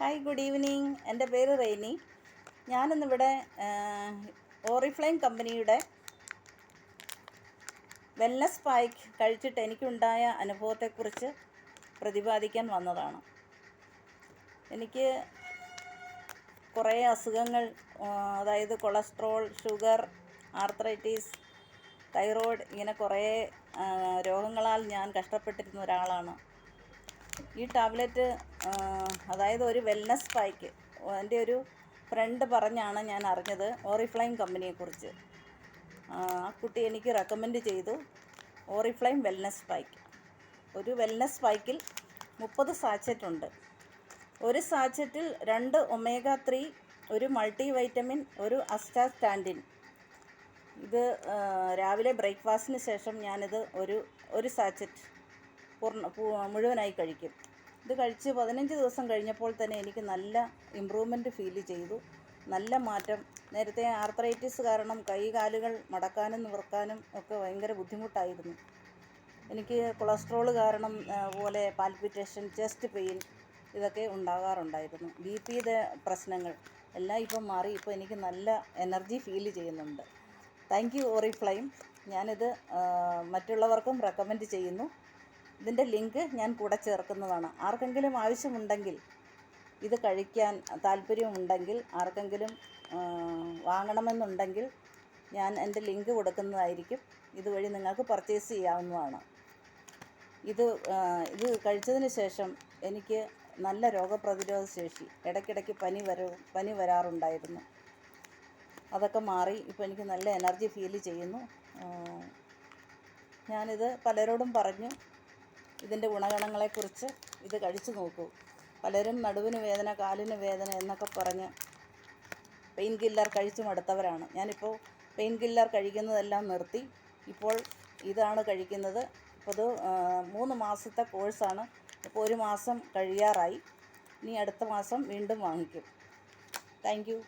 Hi, good evening. എൻ്റെ പേര് റെയ്നി. ഞാനിന്നിവിടെ ഓറിഫ്ലൈം കമ്പനിയുടെ വെൽനസ് പായ്ക്ക് കഴിച്ചിട്ട് എനിക്കുണ്ടായ അനുഭവത്തെക്കുറിച്ച് പ്രതിപാദിക്കാൻ വന്നതാണ്. എനിക്ക് കുറേ അസുഖങ്ങൾ, അതായത് കൊളസ്ട്രോൾ, ഷുഗർ, ആർത്രൈറ്റിസ്, തൈറോയ്ഡ്, ഇങ്ങനെ കുറേ രോഗങ്ങളാൽ ഞാൻ കഷ്ടപ്പെട്ടിരുന്ന ഒരാളാണ്. ഈ ടാബ്ലറ്റ്, അതായത് ഒരു വെൽനസ് പായ്ക്ക്, എൻ്റെ ഒരു ഫ്രണ്ട് പറഞ്ഞാണ് ഞാൻ അറിഞ്ഞത് ഓറിഫ്ലൈം കമ്പനിയെക്കുറിച്ച്. ആ കുട്ടി എനിക്ക് റെക്കമെൻഡ് ചെയ്തു ഓറിഫ്ലൈം വെൽനസ് പായ്ക്ക്. ഒരു വെൽനസ് പായ്ക്കിൽ 30 സാച്ചറ്റ് ഉണ്ട്. ഒരു സാച്ചറ്റിൽ 2 ഒമേഗ 3, ഒരു മൾട്ടി വൈറ്റമിൻ, ഒരു അസ്റ്റാസ്റ്റാൻഡിൻ. ഇത് രാവിലെ ബ്രേക്ക്ഫാസ്റ്റിന് ശേഷം ഞാനിത് ഒരു സാച്ചറ്റ് മുഴുവനായി കഴിക്കും. ഇത് കഴിച്ച് 15 ദിവസം കഴിഞ്ഞപ്പോൾ തന്നെ എനിക്ക് നല്ല ഇമ്പ്രൂവ്മെൻറ്റ് ഫീൽ ചെയ്തു. നല്ല മാറ്റം. നേരത്തെ ആർത്രൈറ്റിസ് കാരണം കൈകാലുകൾ മടക്കാനും നിവർക്കാനും ഒക്കെ ഭയങ്കര ബുദ്ധിമുട്ടായിരുന്നു. എനിക്ക് കൊളസ്ട്രോൾ കാരണം പോലെ പാൽപിറ്റേഷൻ, ചെസ്റ്റ് പെയിൻ ഇതൊക്കെ ഉണ്ടാകാറുണ്ടായിരുന്നു. ബിപിയുടെ പ്രശ്നങ്ങൾ എല്ലാം ഇപ്പം മാറി. ഇപ്പോൾ എനിക്ക് നല്ല എനർജി ഫീൽ ചെയ്യുന്നുണ്ട്. Thank you Oriflame. ഞാനിത് മറ്റുള്ളവർക്കും റെക്കമെൻഡ് ചെയ്യുന്നു. ഇതിൻ്റെ ലിങ്ക് ഞാൻ കൂടെ ചേർക്കുന്നതാണ്. ആർക്കെങ്കിലും ആവശ്യമുണ്ടെങ്കിൽ, ഇത് കഴിക്കാൻ താല്പര്യമുണ്ടെങ്കിൽ, ആർക്കെങ്കിലും വാങ്ങണമെന്നുണ്ടെങ്കിൽ ഞാൻ എൻ്റെ ലിങ്ക് കൊടുക്കുന്നതായിരിക്കും. ഇതുവഴി നിങ്ങൾക്ക് പർച്ചേസ് ചെയ്യാവുന്നതാണ്. ഇത് കഴിച്ചതിന് ശേഷം എനിക്ക് നല്ല രോഗപ്രതിരോധ ശേഷി, ഇടയ്ക്കിടയ്ക്ക് പനി വരാറുണ്ടായിരുന്നു. അതൊക്കെ മാറി. ഇപ്പോൾ എനിക്ക് നല്ല എനർജി ഫീൽ ചെയ്യുന്നു. ഞാനിത് പലരോടും പറഞ്ഞു ഇതിൻ്റെ ഗുണഗണങ്ങളെക്കുറിച്ച്. ഇത് കഴിച്ചു നോക്കൂ. പലരും നടുവിന് വേദന, കാലിന് വേദന എന്നൊക്കെ പറഞ്ഞ് പെയിൻ കില്ലർ കഴിച്ചു മടുത്തവരാണ്. ഞാനിപ്പോൾ പെയിൻ കില്ലർ കഴിക്കുന്നതെല്ലാം നിർത്തി. ഇപ്പോൾ ഇതാണ് കഴിക്കുന്നത്. ഇപ്പോൾ ഇത് 3 മാസത്തെ കോഴ്സാണ്. ഇപ്പോൾ 1 മാസം കഴിയാറായി. ഇനി അടുത്ത മാസം വീണ്ടും വാങ്ങിക്കും. Thank you.